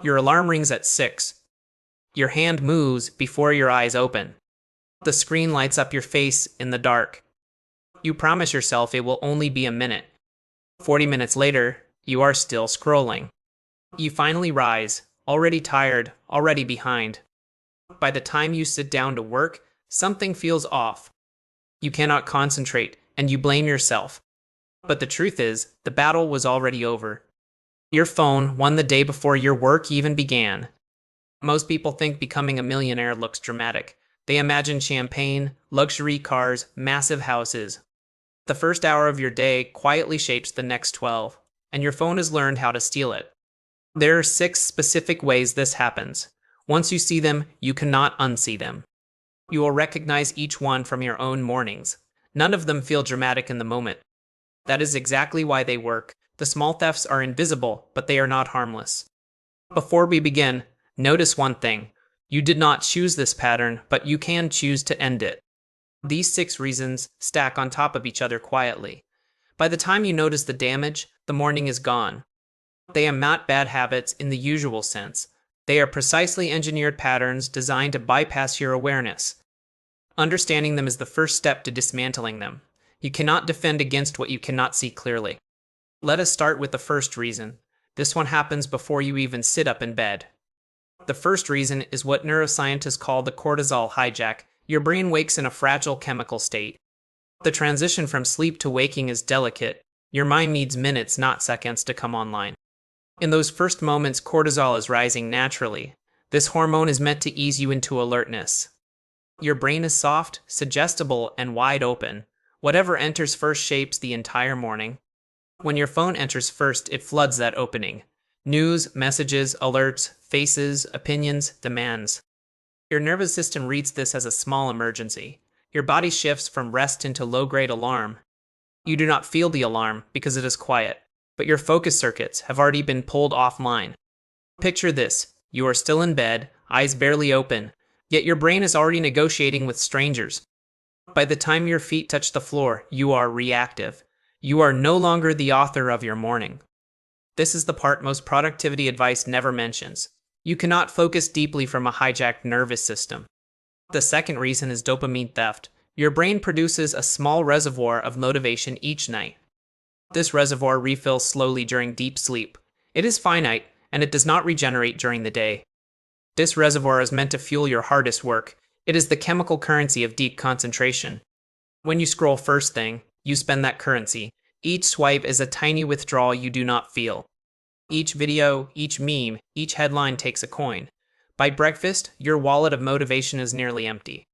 Your alarm rings at 6. Your hand moves before your eyes open. The screen lights up your face in the dark. You promise yourself it will only be a minute. 40 minutes later, you are still scrolling. You finally rise, already tired, already behind. By the time you sit down to work, something feels off. You cannot concentrate, and you blame yourself. But the truth is, the battle was already over. Your phone won the day before your work even began. Most people think becoming a millionaire looks dramatic. They imagine champagne, luxury cars, massive houses. The first hour of your day quietly shapes the next 12, and your phone has learned how to steal it. There are 6 specific ways this happens. Once you see them, you cannot unsee them. You will recognize each one from your own mornings. None of them feel dramatic in the moment. That is exactly why they work. The small thefts are invisible, but they are not harmless. Before we begin, notice one thing. You did not choose this pattern, but you can choose to end it. These 6 reasons stack on top of each other quietly. By the time you notice the damage, the morning is gone. They are not bad habits in the usual sense. They are precisely engineered patterns designed to bypass your awareness. Understanding them is the first step to dismantling them. You cannot defend against what you cannot see clearly. Let us start with the first reason. This one happens before you even sit up in bed. The first reason is what neuroscientists call the cortisol hijack. Your brain wakes in a fragile chemical state. The transition from sleep to waking is delicate. Your mind needs minutes, not seconds, to come online. In those first moments, cortisol is rising naturally. This hormone is meant to ease you into alertness. Your brain is soft, suggestible, and wide open. Whatever enters first shapes the entire morning. When your phone enters first, it floods that opening. News, messages, alerts, faces, opinions, demands. Your nervous system reads this as a small emergency. Your body shifts from rest into low-grade alarm. You do not feel the alarm because it is quiet, but your focus circuits have already been pulled offline. Picture this. You are still in bed, eyes barely open, yet your brain is already negotiating with strangers. By the time your feet touch the floor, you are reactive. You are no longer the author of your morning. This is the part most productivity advice never mentions. You cannot focus deeply from a hijacked nervous system. The second reason is dopamine theft. Your brain produces a small reservoir of motivation each night. This reservoir refills slowly during deep sleep. It is finite, and it does not regenerate during the day. This reservoir is meant to fuel your hardest work. It is the chemical currency of deep concentration. When you scroll first thing, you spend that currency. Each swipe is a tiny withdrawal you do not feel. Each video, each meme, each headline takes a coin. By breakfast, your wallet of motivation is nearly empty.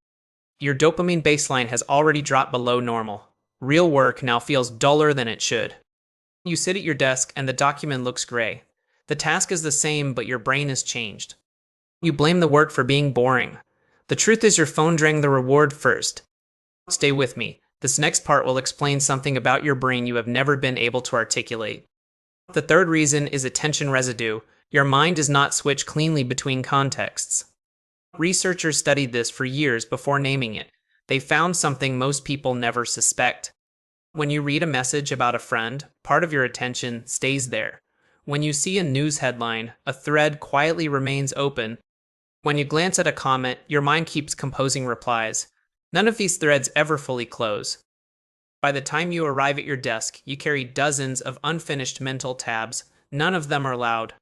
Your dopamine baseline has already dropped below normal. Real work now feels duller than it should. You sit at your desk and the document looks gray. The task is the same, but your brain has changed. You blame the work for being boring. The truth is your phone drank the reward first. Stay with me. This next part will explain something about your brain you have never been able to articulate. The third reason is attention residue. Your mind does not switch cleanly between contexts. Researchers studied this for years before naming it. They found something most people never suspect. When you read a message about a friend, part of your attention stays there. When you see a news headline, a thread quietly remains open. When you glance at a comment, your mind keeps composing replies. None of these threads ever fully close. By the time you arrive at your desk, you carry dozens of unfinished mental tabs. None of them are loud.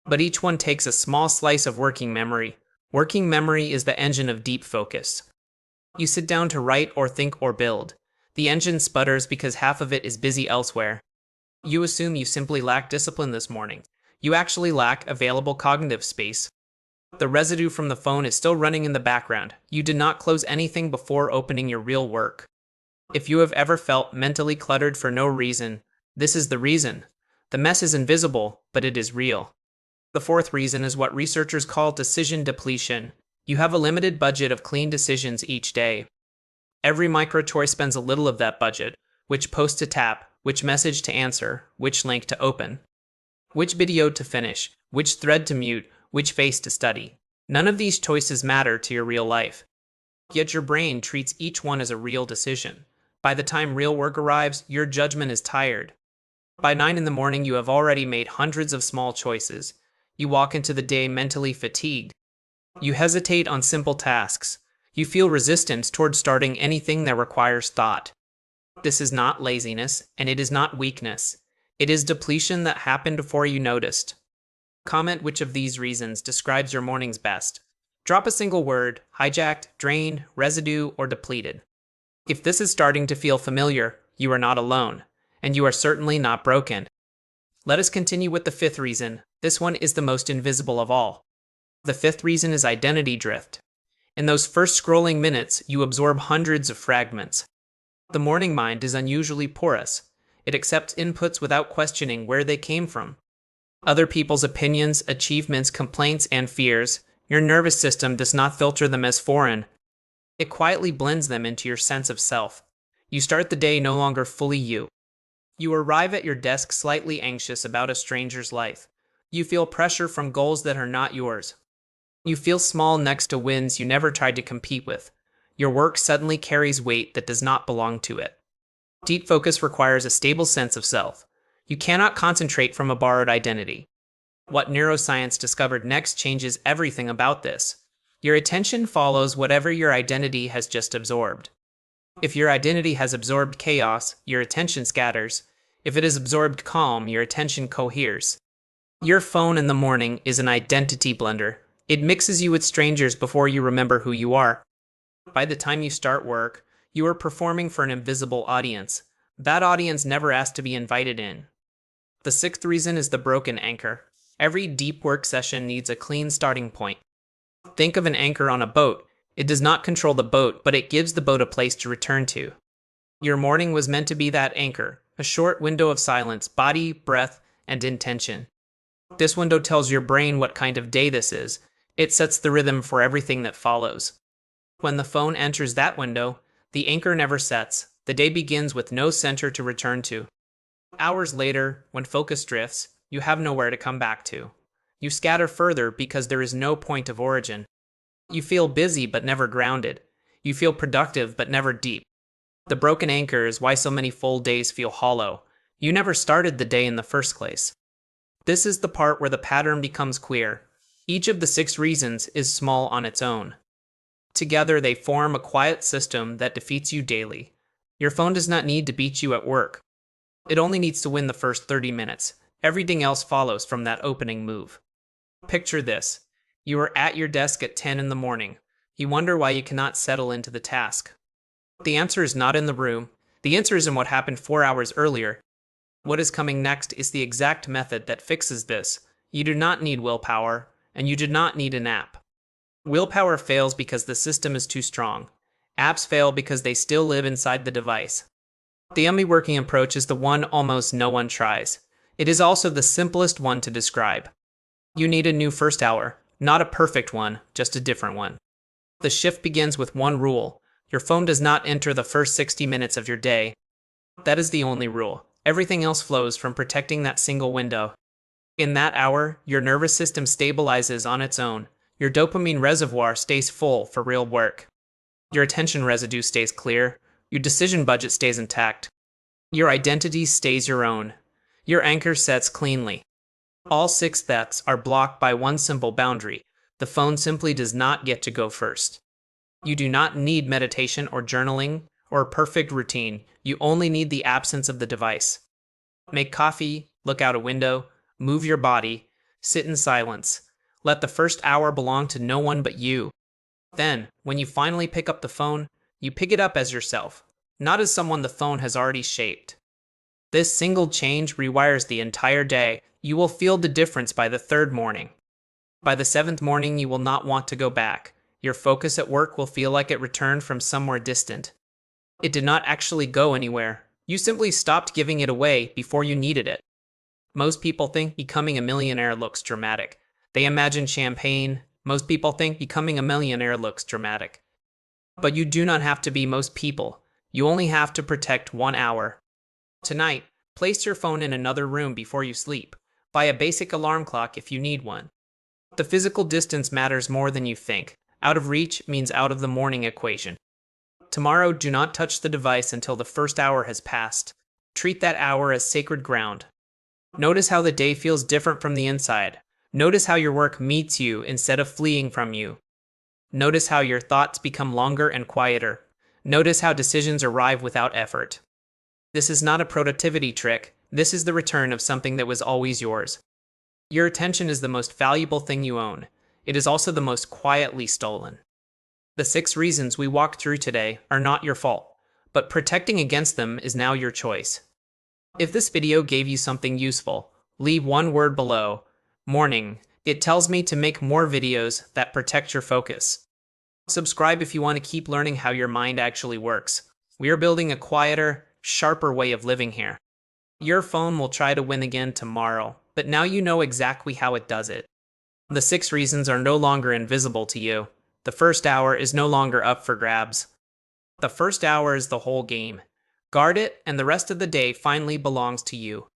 But each one takes a small slice of working memory. Working memory is the engine of deep focus. You sit down to write or think or build. The engine sputters because half of it is busy elsewhere. You assume you simply lack discipline this morning. You actually lack available cognitive space. The residue from the phone is still running in the background. You did not close anything before opening your real work. If you have ever felt mentally cluttered for no reason, this is the reason. The mess is invisible, but it is real. The fourth reason is what researchers call decision depletion. You have a limited budget of clean decisions each day. Every micro-choice spends a little of that budget. Which post to tap, which message to answer, which link to open, which video to finish, which thread to mute, which face to study. None of these choices matter to your real life. Yet your brain treats each one as a real decision. By the time real work arrives, your judgment is tired. By 9 in the morning, you have already made hundreds of small choices. You walk into the day mentally fatigued. You hesitate on simple tasks. You feel resistance toward starting anything that requires thought. This is not laziness, and it is not weakness. It is depletion that happened before you noticed. Comment which of these reasons describes your mornings best. Drop a single word: hijacked, drained, residue, or depleted. If this is starting to feel familiar, you are not alone, and you are certainly not broken. Let us continue with the fifth reason. This one is the most invisible of all. The fifth reason is identity drift. In those first scrolling minutes, you absorb hundreds of fragments. The morning mind is unusually porous. It accepts inputs without questioning where they came from. Other people's opinions, achievements, complaints, and fears. Your nervous system does not filter them as foreign. It quietly blends them into your sense of self. You start the day no longer fully you. You arrive at your desk slightly anxious about a stranger's life. You feel pressure from goals that are not yours. You feel small next to wins you never tried to compete with. Your work suddenly carries weight that does not belong to it. Deep focus requires a stable sense of self. You cannot concentrate from a borrowed identity. What neuroscience discovered next changes everything about this. Your attention follows whatever your identity has just absorbed. If your identity has absorbed chaos, your attention scatters. If it has absorbed calm, your attention coheres. Your phone in the morning is an identity blender. It mixes you with strangers before you remember who you are. By the time you start work, you are performing for an invisible audience. That audience never asked to be invited in. The sixth reason is the broken anchor. Every deep work session needs a clean starting point. Think of an anchor on a boat. It does not control the boat, but it gives the boat a place to return to. Your morning was meant to be that anchor, a short window of silence, body, breath, and intention. This window tells your brain what kind of day this is. It sets the rhythm for everything that follows. When the phone enters that window, the anchor never sets. The day begins with no center to return to. Hours later, when focus drifts, you have nowhere to come back to. You scatter further because there is no point of origin. You feel busy but never grounded. You feel productive but never deep. The broken anchor is why so many full days feel hollow. You never started the day in the first place. This is the part where the pattern becomes clear. Each of the 6 reasons is small on its own. Together they form a quiet system that defeats you daily. Your phone does not need to beat you at work. It only needs to win the first 30 minutes. Everything else follows from that opening move. Picture this. You are at your desk at 10 in the morning. You wonder why you cannot settle into the task. The answer is not in the room. The answer is in what happened 4 hours earlier. What is coming next is the exact method that fixes this. You do not need willpower, and you do not need an app. Willpower fails because the system is too strong. Apps fail because they still live inside the device. The only working approach is the one almost no one tries. It is also the simplest one to describe. You need a new first hour, not a perfect one, just a different one. The shift begins with one rule. Your phone does not enter the first 60 minutes of your day. That is the only rule. Everything else flows from protecting that single window. In that hour, your nervous system stabilizes on its own. Your dopamine reservoir stays full for real work. Your attention residue stays clear. Your decision budget stays intact. Your identity stays your own. Your anchor sets cleanly. All 6 thefts are blocked by one simple boundary. The phone simply does not get to go first. You do not need meditation or journaling or a perfect routine. You only need the absence of the device. Make coffee, look out a window, move your body, sit in silence. Let the first hour belong to no one but you. Then, when you finally pick up the phone, you pick it up as yourself, not as someone the phone has already shaped. This single change rewires the entire day. You will feel the difference by the 3rd morning. By the 7th morning, you will not want to go back. Your focus at work will feel like it returned from somewhere distant. It did not actually go anywhere. You simply stopped giving it away before you needed it. Most people think becoming a millionaire looks dramatic. They imagine champagne. Most people think becoming a millionaire looks dramatic. But you do not have to be most people. You only have to protect 1 hour. Tonight, place your phone in another room before you sleep. Buy a basic alarm clock if you need one. The physical distance matters more than you think. Out of reach means out of the morning equation. Tomorrow, do not touch the device until the first hour has passed. Treat that hour as sacred ground. Notice how the day feels different from the inside. Notice how your work meets you instead of fleeing from you. Notice how your thoughts become longer and quieter. Notice how decisions arrive without effort. This is not a productivity trick. This is the return of something that was always yours. Your attention is the most valuable thing you own. It is also the most quietly stolen. The 6 reasons we walked through today are not your fault, but protecting against them is now your choice. If this video gave you something useful, leave one word below. Morning. It tells me to make more videos that protect your focus. Subscribe if you want to keep learning how your mind actually works. We are building a quieter, sharper way of living here. Your phone will try to win again tomorrow, but now you know exactly how it does it. The 6 reasons are no longer invisible to you. The first hour is no longer up for grabs. The first hour is the whole game. Guard it, and the rest of the day finally belongs to you.